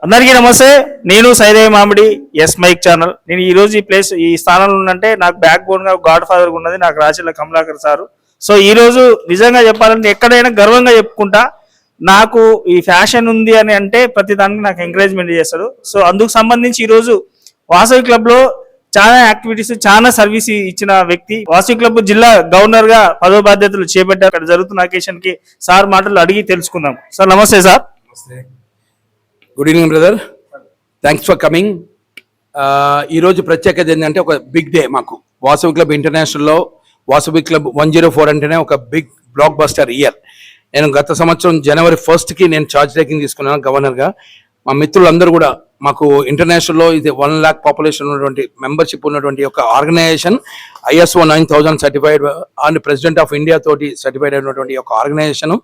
అందరికీ నమస్తే. నేను సైదేవి మామిడి ఎస్ మైక్ ఛానల్. నేను ఈ రోజు ఈ స్థానంలో ఉన్నంటే నాకు బ్యాక్ బోన్ గా గాడ్ ఫాదర్ ఉన్నది నాకు రాచల కమలాకర్ సారు. సో ఈ రోజు నిజంగా చెప్పాలంటే ఎక్కడైనా గర్వంగా చెప్పుకుంటా. నాకు ఈ ఫ్యాషన్ ఉంది అని అంటే ప్రతి దానికి నాకు ఎంకరేజ్మెంట్ చేస్తాడు. సో అందుకు సంబంధించి ఈ రోజు వాసవి క్లబ్ లో చాలా యాక్టివిటీస్ చాలా సర్వీస్ ఇచ్చిన వ్యక్తి. వాసవి క్లబ్ జిల్లా గవర్నర్ గా పదవి బాధ్యతలు చేపట్టారు. అక్కడ జరుగుతున్న అకేషన్ కి సార్ మాటలు అడిగి తెలుసుకుందాం. సార్ నమస్తే sir. Good evening brother, thanks for coming. ఈరోజు ప్రత్యేకత ఏంటంటే ఒక బిగ్ డే మాకు వాసవి క్లబ్ ఇంటర్నేషనల్లో. వాసవి క్లబ్ 104 అంటేనే ఒక బిగ్ బ్లాక్ బస్టర్ ఇయర్. నేను గత సంవత్సరం January 1st నేను ఛార్జ్ టేకింగ్ తీసుకున్నాను గవర్నర్గా. మా మిత్రులందరూ కూడా మాకు ఇంటర్నేషనల్లో ఇది 1 lakh పాపులేషన్ ఉన్నటువంటి మెంబర్షిప్ ఉన్నటువంటి ఒక organization, ISO 9000 certified and president of India తోటి సర్టిఫైడ్ అయినటువంటి ఒక ఆర్గనైజేషన్.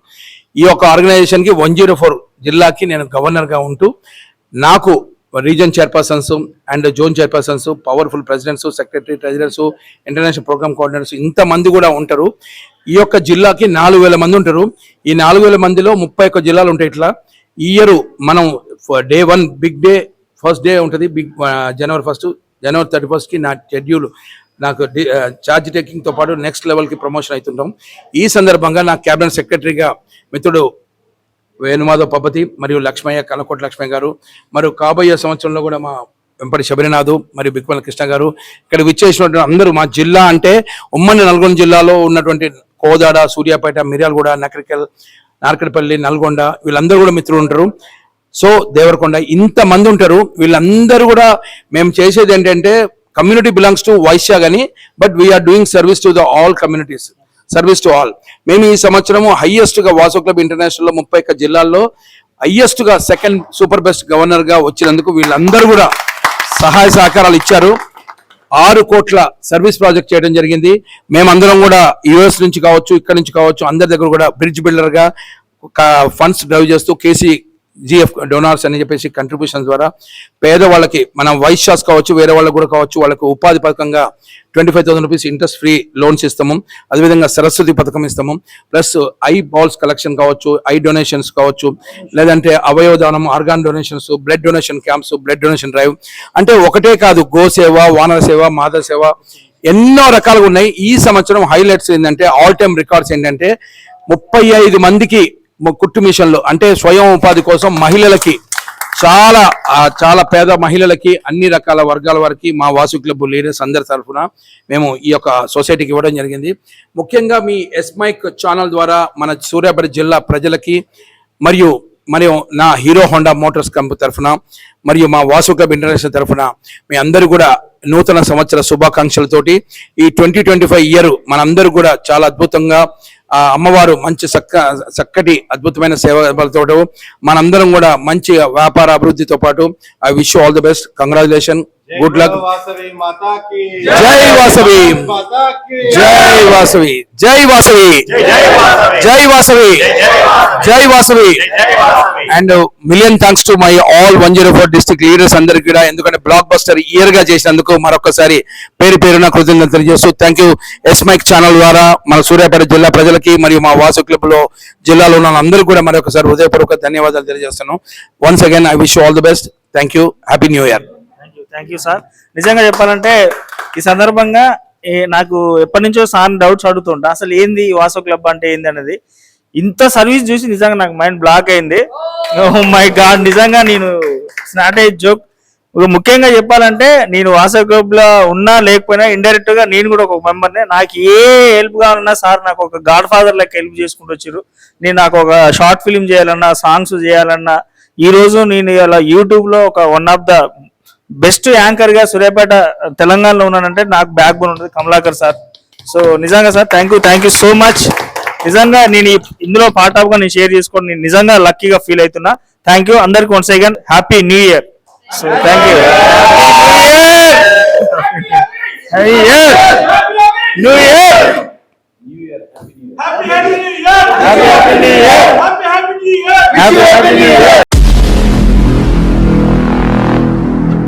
ఈ యొక్క ఆర్గనైజేషన్కి 104 జిల్లాకి నేను గవర్నర్గా ఉంటూ నాకు region chairpersons and zone chairpersons, powerful presidents, secretary, treasurers, international programme coordinators ఇంతమంది కూడా ఉంటారు. ఈ యొక్క జిల్లాకి 4000 మంది ఉంటారు. ఈ 4000 మందిలో 31 జిల్లాలు ఉంటాయి. ఇట్లా ఈ ఇయర్ మనం day 1 big day, first day ఉంటుంది big January 1st. January 31st నా షెడ్యూల్ నాకు ఛార్జ్ టేకింగ్తో పాటు నెక్స్ట్ లెవెల్కి ప్రమోషన్ అవుతుంటాం. ఈ సందర్భంగా నా క్యాబినెట్ సెక్రటరీగా మిత్రుడు వేణుమాధవ్ పబ్బతి మరియు లక్ష్మయ్య, కలకోట లక్ష్మయ్య గారు, మరియు కాబోయే సంవత్సరంలో కూడా మా వెంపటి శబరినాథ్ మరియు బిక్మల కృష్ణ గారు ఇక్కడ విచ్చేసినటువంటి అందరూ. మా జిల్లా అంటే ఉమ్మడి నల్గొండ జిల్లాలో ఉన్నటువంటి కోదాడ, సూర్యాపేట, మిర్యాలగూడ, నార్కట్పల్లి, నల్గొండ వీళ్ళందరూ కూడా మిత్రులు ఉంటారు. సో దేవరకొండ ఇంతమంది ఉంటారు. వీళ్ళందరూ కూడా మేము చేసేది ఏంటంటే కమ్యూనిటీ బిలాంగ్స్ టు వైశ్య కానీ but we are doing service to the all communities, service to all. మేము ఈ సంవత్సరము హైయెస్ట్గా వాసవి క్లబ్ ఇంటర్నేషనల్లో 31 జిల్లాల్లో హైయెస్ట్గా సెకండ్ సూపర్ బెస్ట్ గవర్నర్గా వచ్చినందుకు వీళ్ళందరూ కూడా సహాయ సహకారాలు ఇచ్చారు. 6 కోట్ల సర్వీస్ ప్రాజెక్ట్ చేయడం జరిగింది. మేమందరం కూడా US నుంచి కావచ్చు, ఇక్కడ నుంచి కావచ్చు, అందరి దగ్గర కూడా బ్రిడ్జ్ బిల్డర్గా ఫండ్స్ డ్రైవ్ చేస్తూ KCGF డోనార్స్ అని చెప్పేసి కంట్రిబ్యూషన్ ద్వారా పేదవాళ్ళకి మన వైశ్యాస్ కావచ్చు, వేరే వాళ్ళకి కూడా కావచ్చు, వాళ్ళకి ఉపాధి పథకంగా 25,000 రూపీస్ ఇంట్రెస్ట్ ఫ్రీ లోన్స్ ఇస్తాము. అదేవిధంగా సరస్వతి పథకం ఇస్తాము. ప్లస్ ఐ బాల్స్ కలెక్షన్ కావచ్చు, ఐ డొనేషన్స్ కావచ్చు, లేదంటే అవయవదానం, organ donations, blood donation camps, blood donation drive. అంటే ఒకటే కాదు, గోసేవ, వానర సేవ, మాధవ సేవ ఎన్నో రకాలుగా ఉన్నాయి. ఈ సంవత్సరం హైలైట్స్ ఏంటంటే ఆల్ టైమ్ రికార్డ్స్ ఏంటంటే 35 మందికి కుట్టు మిషన్లు, అంటే స్వయం ఉపాధి కోసం మహిళలకి, చాలా పేద మహిళలకి, అన్ని రకాల వర్గాల వారికి మా వాసవి క్లబ్ లీడర్స్ అందరి తరఫున మేము ఈ యొక్క సొసైటీకి ఇవ్వడం జరిగింది. ముఖ్యంగా మీ ఎస్ మైక్ ఛానల్ ద్వారా మన సూర్యాపేట జిల్లా ప్రజలకి మరియు నా హీరో హోండా మోటార్స్ కంపెనీ తరఫున మరియు మా వాసవి క్లబ్ ఇంటర్నేషనల్ తరఫున మీ అందరూ కూడా నూతన సంవత్సర శుభాకాంక్షలతోటి ఈ 2025 ఇయర్ మనందరూ కూడా చాలా అద్భుతంగా అమ్మవారు మంచి చక్కటి అద్భుతమైన సేవలతో మనందరం కూడా మంచి వ్యాపార అభివృద్ధితో పాటు I wish all the best. Congratulation, good luck. జై వాసవి, జై వాసవి, జై వాసవి, జై వాసవి, జై Vasavi. And million thanks to my all 104 district leaders అందరికి కూడా, ఎందుకంటే బ్లాక్ బస్టర్ ఇయర్ గా చేసినందుకు మరొకసారి పేరున కృతజ్ఞతలు తెలియజేస్తూ thank you. S mic channel ద్వారా మన సూర్యాపేట జిల్లా ప్రజలకి మరియు మా వాసవి క్లబ్ లో జిల్లాలో ఉన్న అందరికీ కూడా మరొకసారి హృదయపూర్వక ధన్యవాదాలు తెలియజేస్తున్నాను. Once again I wish all the best. Thank you. Happy new year. Thank you sir. నిజంగా చెప్పాలంటే ఈ సందర్భంగా నాకు ఎప్పటి నుంచో సార్ డౌట్స్ అడుగుతుంటా, అసలు ఏంది వాసవి క్లబ్ అంటే ఏంది అనేది. ఇంత సర్వీస్ చూసి నిజంగా నాకు మైండ్ బ్లాక్ అయింది. మై గాడ్, నిజంగా నేను నాట్ ఏ జోక్. ముఖ్యంగా చెప్పాలంటే నేను వాసవి క్లబ్ లో ఉన్నా లేకపోయినా ఇండైరెక్ట్ గా నేను కూడా ఒక మెంబర్నే. నాకు ఏ హెల్ప్ కావాలన్నా సార్ నాకు ఒక గాడ్ ఫాదర్ లెక్క హెల్ప్ చేసుకుంటూ వచ్చారు. నాకు ఒక షార్ట్ ఫిలిం చేయాలన్నా, సాంగ్స్ చేయాలన్నా, ఈ రోజు నేను ఇలా యూట్యూబ్ లో ఒక one of the best anchor గా సూర్యాపేట తెలంగాణలో ఉన్నానంటే నాకు బ్యాక్ బోన్ ఉంటుంది కమలాకర్ సార్. సో నిజంగా sir thank you so much. నిజంగా నేను ఇందులో పార్ట్ ఆఫ్ గా నేను షేర్ చేసుకోండి, నేను నిజంగా లక్కీగా ఫీల్ అవుతున్నా. థ్యాంక్ యూ అందరికి once again happy new year. So thank you. New year.